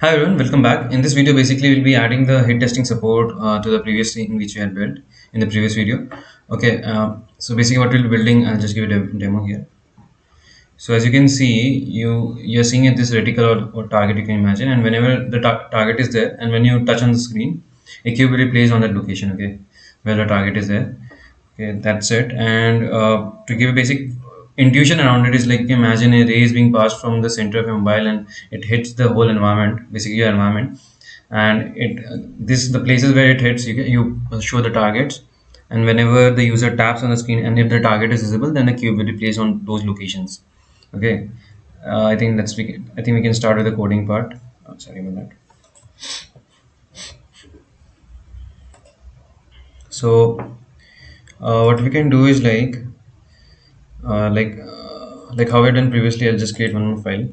Hi everyone, welcome back. In this video, basically, we'll be adding the hit testing support to the previous scene which we had built in the previous video. Okay, so basically, what we'll be building, I'll just give you a demo here. So as you can see, you're seeing it this reticle or target you can imagine, and whenever the target is there, and when you touch on the screen, a cube will be placed on that location. Okay, where the target is there. Okay, that's it. And to give a basic intuition around it is like imagine a ray is being passed from the center of your mobile and it hits the whole environment, basically your environment, and it this the places where it hits you show the targets, and whenever the user taps on the screen and if the target is visible, then the cube will be placed on those locations. Okay, I think we can start with the coding part. Oh, sorry about that. So what we can do is uh, like like how I done previously. I'll just create one more file.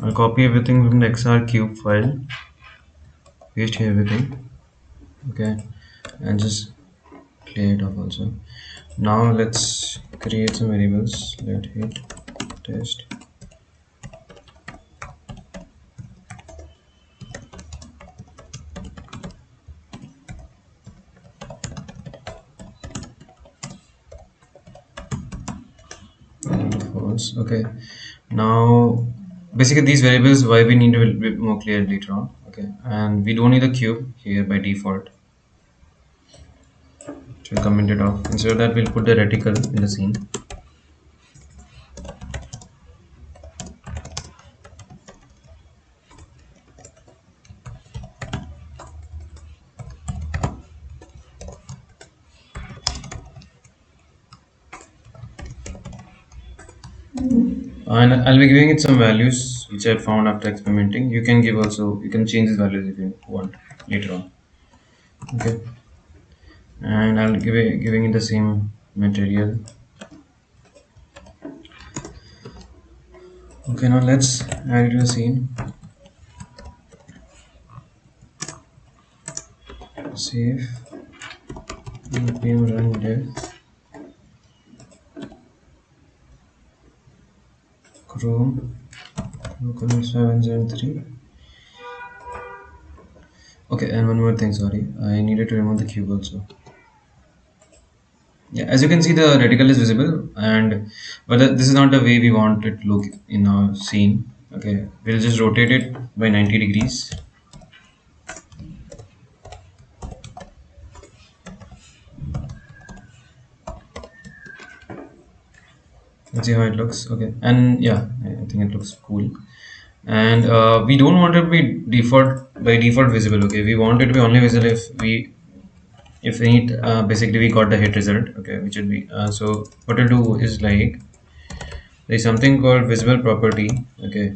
I'll copy everything from the XR cube file, paste here everything. Okay, and just clear it off also. Now let's create some variables. Let hit test. False. Okay. Now basically these variables why we need to be more clear later on. Okay, and we don't need a cube here by default. So we'll comment it off. Instead of that, we'll put the reticle in the scene. And I'll be giving it some values which I found after experimenting. You can give also, you can change these values if you want later on. Okay, and I'll giving it the same material. Okay, now let's add it to the scene. Save. npm run dev chrome local 773. Okay, and one more thing, sorry, I needed to remove the cube also. Yeah, as you can see, the reticle is visible, and but this is not the way we want it to look in our scene. Okay, we'll just rotate it by 90 degrees. Let's see how it looks. Okay, and yeah, I think it looks cool. And we don't want it to be default visible. Okay, we want it to be only visible if we need basically we got the hit result. Okay, which will be so what we'll do is like there's something called visible property. Okay,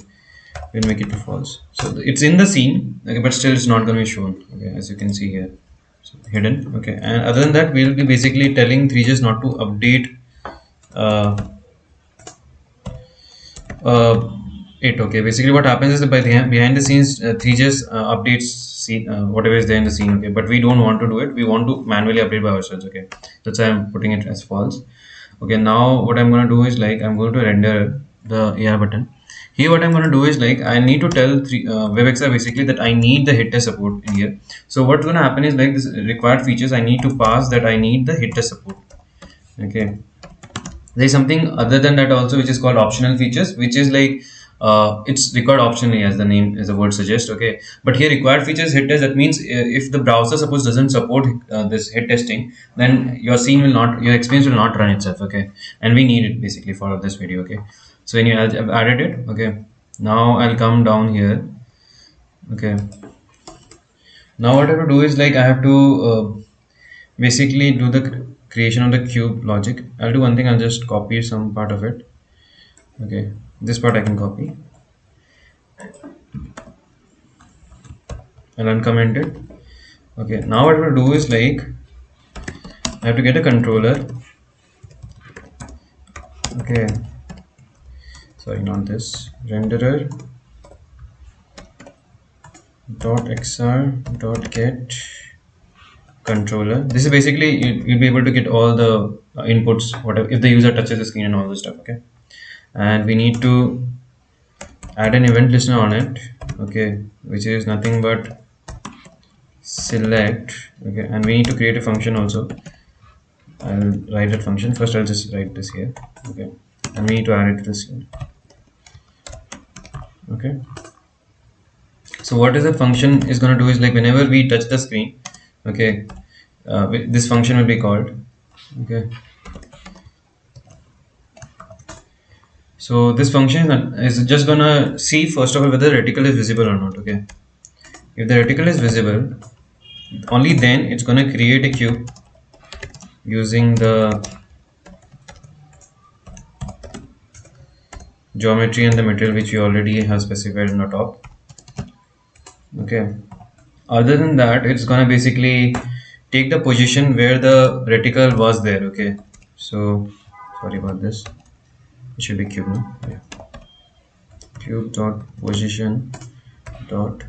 we'll make it to false, so it's in the scene. Okay, but still it's not going to be shown. Okay, as you can see here, so hidden. Okay, and other than that, we'll be basically telling threejs not to update uh, uh, it. Okay, basically what happens is that behind the scenes, threejs updates scene, whatever is there in the scene. Okay, but we don't want to do it. We want to manually update by ourselves. Okay, that's why I'm putting it as false. Okay, now what I'm going to do is like I'm going to render the AR button. Here what I'm going to do is like I need to tell WebXR basically that I need the hit test support in here. So what's going to happen is like this required features, I need to pass that I need the hit test support. Okay, there's something other than that also which is called optional features, which is like it's required optionally as the name as the word suggests. Okay, but here required features hit test, that means if the browser suppose doesn't support this hit testing, then your scene will not, your experience will not run itself. Okay, and we need it basically for this video. Okay, so anyway, I've added it. Okay, now I'll come down here. Okay, now what I have to do is like I have to basically do the creation of the cube logic. I'll do one thing, I'll just copy some part of it. Okay, this part I can copy and uncomment it. Okay, now what I will do is like I have to get a controller. Okay, sorry, not this renderer. dot xr dot get controller. This is basically you'll be able to get all the inputs, whatever, if the user touches the screen and all this stuff. Okay, and we need to add an event listener on it. Okay, which is nothing but select. Okay, and we need to create a function also. I'll write that function first. I'll just write this here. Okay, and we need to add it to the scene. Okay, so what is the function is going to do is, like, whenever we touch the screen, okay, this function will be called. Okay, so this function is just gonna see first of all whether the reticle is visible or not. Okay, if the reticle is visible, only then it's gonna create a cube using the geometry and the material which we already have specified on the top. Okay, other than that, it's gonna basically take the position where the reticle was there. Okay, so sorry about this, it should be cube now. Yeah, cube dot position dot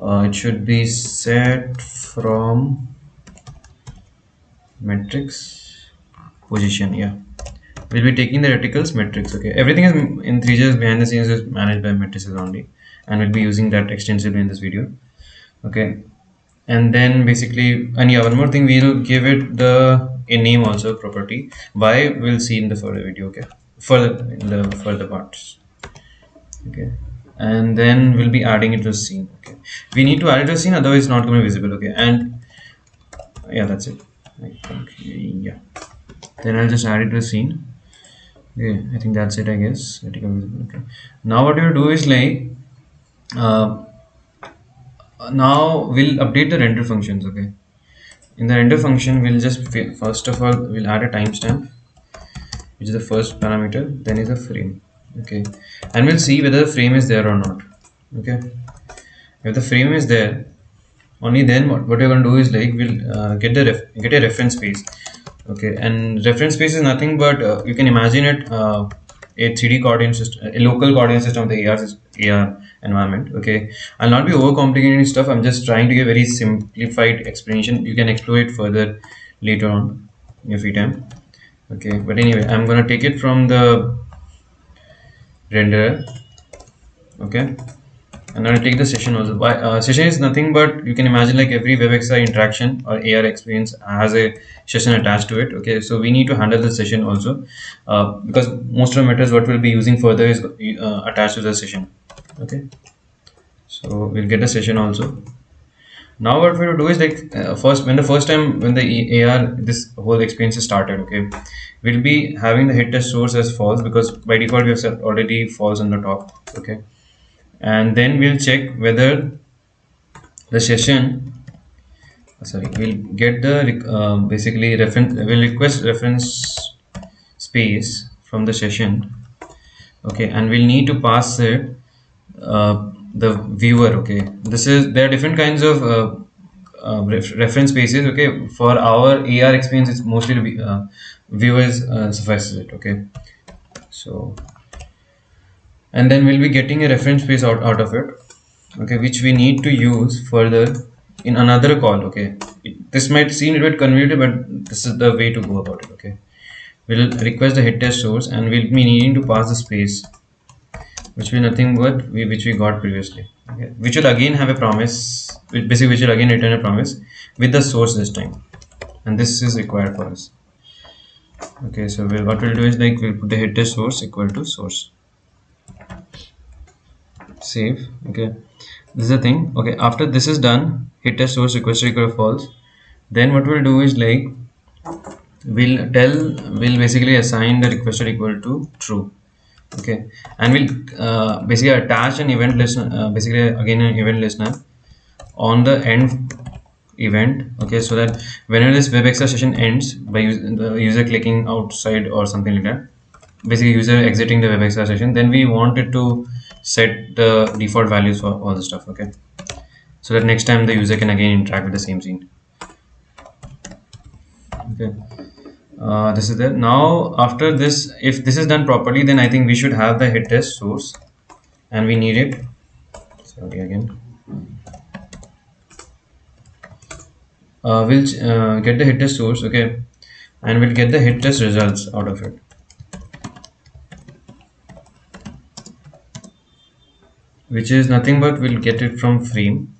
it should be set from matrix position. Yeah, we'll be taking the reticles matrix. Okay, everything is in Three.js behind the scenes is managed by matrices only, and we'll be using that extensively in this video. Okay, and then basically, and yeah, one more thing, we'll give it a name also, property. Why, we'll see in the further video. Okay, further in the further parts. Okay, and then we'll be adding it to the scene. Okay, we need to add it to the scene, otherwise it's not going to be visible. Okay, and yeah, that's it. I think, yeah, then I'll just add it to the scene. Okay, I think that's it, I guess. Okay, now what we'll do is, like, now we'll update the render functions. Okay, in the render function, we'll just first of all we'll add a timestamp, which is the first parameter, then is a frame. Okay, and we'll see whether the frame is there or not. Okay, if the frame is there, only then what we're going to do is, like, we'll get a reference space. Okay, and reference space is nothing but you can imagine it a 3D coordinate system, a local coordinate system of the AR environment. Okay, I'll not be overcomplicating stuff. I'm just trying to give a very simplified explanation. You can explore it further later on in your free time. Okay, but anyway, I'm gonna take it from the renderer. Okay, and I'll take the session also. Session is nothing but, you can imagine, like, every WebXR interaction or AR experience has a session attached to it. Okay, so we need to handle the session also, because most of the methods what we'll be using further is attached to the session. Okay, so we'll get the session also. Now what we'll do is, like, when the AR, this whole experience is started. Okay, we'll be having the hit test source as false, because by default we have set already false on the top. Okay, and then we'll check whether the session, we'll get the basically reference, we'll request reference space from the session. Okay, and we'll need to pass it the viewer. Okay, there are different kinds of reference spaces. Okay, for our AR experience, it's mostly viewers suffices it. Okay, so, and then we'll be getting a reference space out of it. Okay, which we need to use further in another call. Okay, this might seem a bit convoluted, but this is the way to go about it. Okay, we'll request the hit test source, and we'll be needing to pass the space, which will nothing but which we got previously. Okay, which will again have a promise, which will again return a promise with the source this time, and this is required for us. Okay, so what we'll do is, like, we'll put the hit test source equal to source. Save. Okay, this is the thing. Okay, after this is done, hit test source request equal to false. Then what we'll do is, like, we'll basically assign the requested equal to true. Okay, and we'll basically attach an event listener, basically again an event listener on the end event. Okay, so that whenever this WebXR session ends by the user clicking outside or something like that, basically user exiting the WebXR session, then we want it to set the default values for all the stuff. Okay, so that next time the user can again interact with the same scene. Okay, this is there. Now after this, if this is done properly, then I think we should have the hit test source, and we need it. Sorry again. We'll get the hit test source, okay, and we'll get the hit test results out of it, which is nothing but we'll get it from frame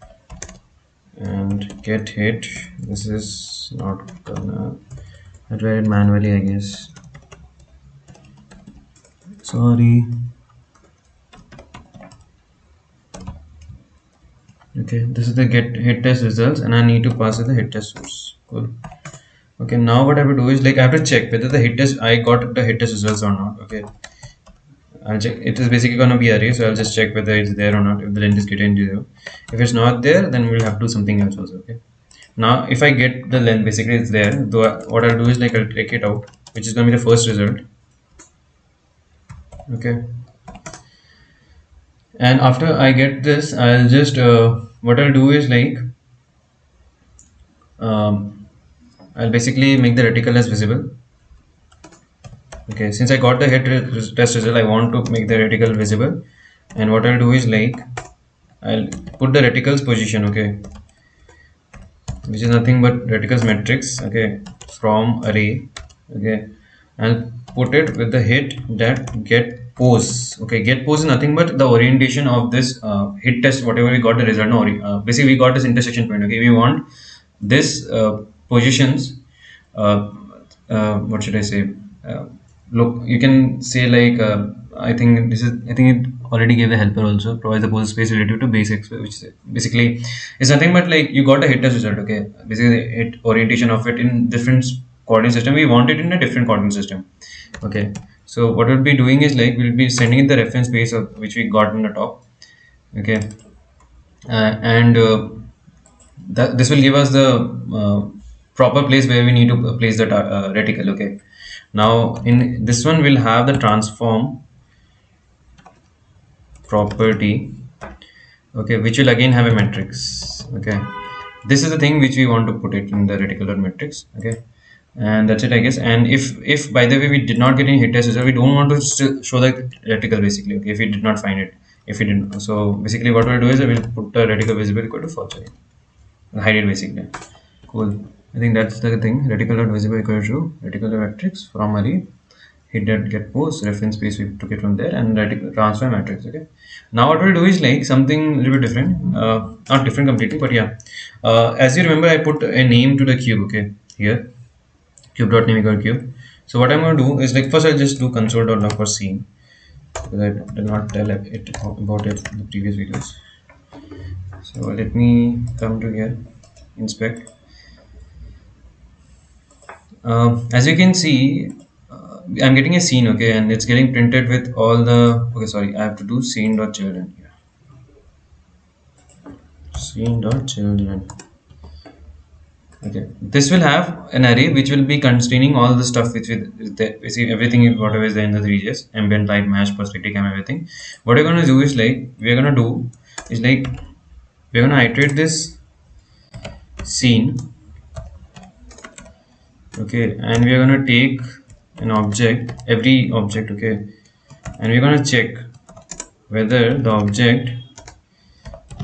and get hit. This is not gonna, I'll write it manually, I guess. Sorry. Okay, this is the get hit test results, and I need to pass it the hit test source. Cool. Okay, now what I have to do is like I have to check whether the hit test I got the hit test results or not. Okay, I'll check. It is basically gonna be array, so I'll just check whether it's there or not. If the length is greater than 0, if it's not there, then we'll have to do something else also. Okay. Now, if I get the length, basically it's there. Though what I'll do is like I'll take it out, which is gonna be the first result. Okay. And after I get this, I'll just what I'll do is like I'll basically make the reticle as visible. Okay, since I got the hit test result, I want to make the reticle visible, and what I'll do is like I'll put the reticle's position, okay, which is nothing but reticle's matrix, okay, from array, okay, and put it with the hit that get pose. Okay, get pose is nothing but the orientation of this hit test, whatever we got the result. No, basically we got this intersection point. Okay, we want this positions. What should I say? Look, you can say like I think it already gave the helper also provides the pose space relative to basics, which basically is nothing but like you got a hit test result. Okay, basically the hit orientation of it in different coordinate system. We want it in a different coordinate system. Okay, so what we'll be doing is like we'll be sending it the reference space of which we got on the top. Okay, and this will give us the proper place where we need to place the reticle. Okay, now in this one we'll have the transform property, okay, which will again have a matrix. Okay, this is the thing which we want to put it in the reticular matrix. Okay, and that's it, I guess. And if by the way we did not get any hit test result, we don't want to show the reticle basically. Okay, if we did not find it, if we didn't, so basically what we'll do is we'll put the reticle visible equal to false again, hide it basically. Cool. I think that's the thing. Reticle.visible equal to reticular matrix from array hit that get post reference space, we took it from there, and reticle transfer matrix. Okay, now what we'll do is like something a little bit different, not different completely, but yeah, as you remember I put a name to the cube. Okay, here cube.name equal cube. So what I'm going to do is like first I'll just do console.log for scene because I did not tell it about it in the previous videos. So let me come to here, inspect. As you can see, I'm getting a scene, okay, and it's getting printed with all the, okay, sorry, I have to do scene.children here. Scene.children. Okay, this will have an array which will be containing all the stuff which is there, basically everything whatever is there in the 3js, ambient light, mesh, perspective cam, everything. What we're gonna do is like we're gonna iterate this scene, okay, and we're gonna take an object, every object, okay, and we're gonna check whether the object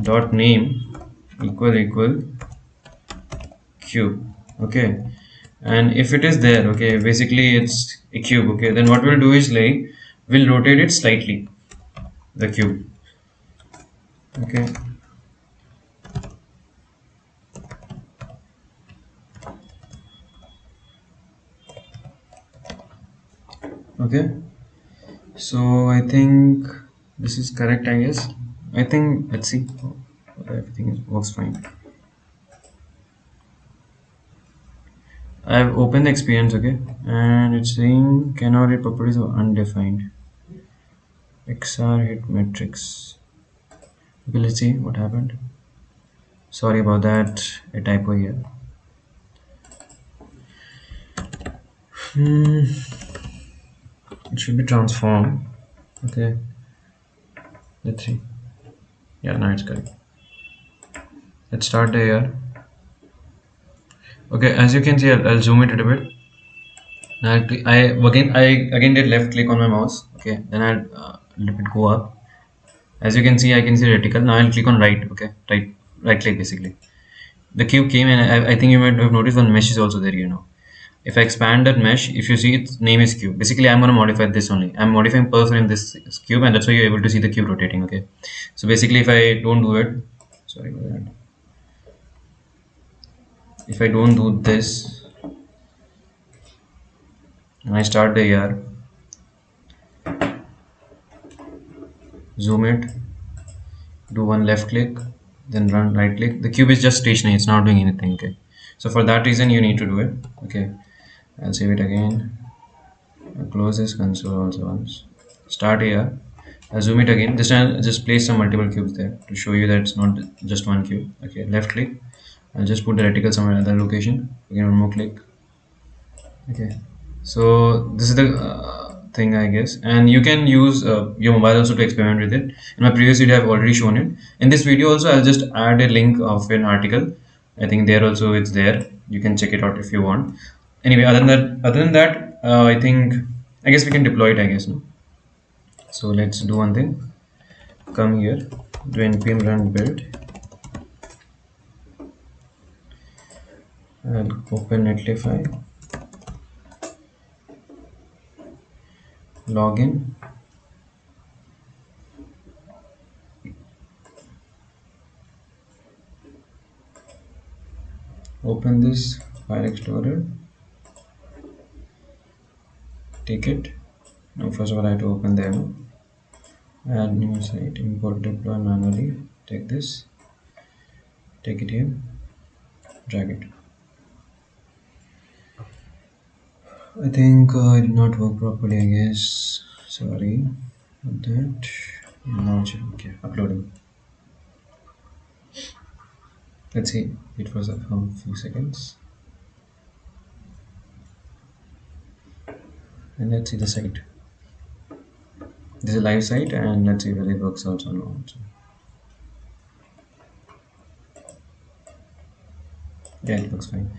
dot name equal cube. Okay, and if it is there, okay, basically it's a cube. Okay, then what we'll do is like we'll rotate it slightly, the cube. Okay, okay, so I think this is correct, I guess. I think, let's see, everything works fine. I've opened the experience, okay, and it's saying cannot read properties of undefined XR hit matrix. Okay, let's see what happened. Sorry about that, a typo here. It should be transformed. Okay, let's see. Yeah, now it's correct. Let's start the year. Okay, as you can see, I'll zoom it a little bit. Now I again did left click on my mouse. Okay, then I'll let it go up. As you can see, I can see reticle. Now I'll click on right. Okay, right click basically. The cube came, and I think you might have noticed one mesh is also there. If I expand that mesh, if you see its name is cube. Basically, I'm going to modify this only. I'm modifying per frame this is cube, and that's why you're able to see the cube rotating. Okay, so basically, if I don't do it, sorry about that. If I don't do this, and I start the AR, zoom it, do one left click, then run right click. The cube is just stationary; it's not doing anything. Okay, so for that reason, you need to do it. Okay, I'll save it again. I'll close this console also once. Start here. I'll zoom it again. This time, just place some multiple cubes there to show you that it's not just one cube. Okay, left click. I'll just put the reticle somewhere other location. Again, one more click. Okay, so this is the thing, I guess, and you can use your mobile also to experiment with it. In my previous video, I've already shown it. In this video also, I'll just add a link of an article. I think there also it's there. You can check it out if you want. Anyway, other than that, I guess we can deploy it. I guess no. So let's do one thing. Come here, do npm run build, and open netlify, login, open this file explorer, take it. Now first of all I have to open the demo, add new site, import deploy manually, take this, take it here, drag it. I think it did not work properly, I guess. Sorry about that. Now it should, okay, uploading. Let's see, it was a few seconds. And let's see the site. This is a live site, and let's see whether it works out or not. Yeah, it looks fine.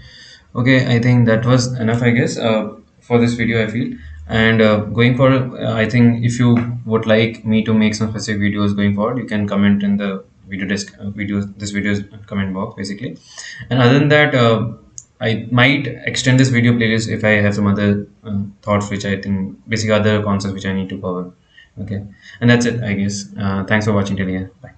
Okay, I think that was enough, I guess, for this video, I feel. And going forward, I think if you would like me to make some specific videos going forward, you can comment in the this video's comment box, basically. And other than that, I might extend this video playlist if I have some other thoughts, which I think, basically other concepts which I need to cover. Okay, and that's it, I guess. Thanks for watching till here. Bye.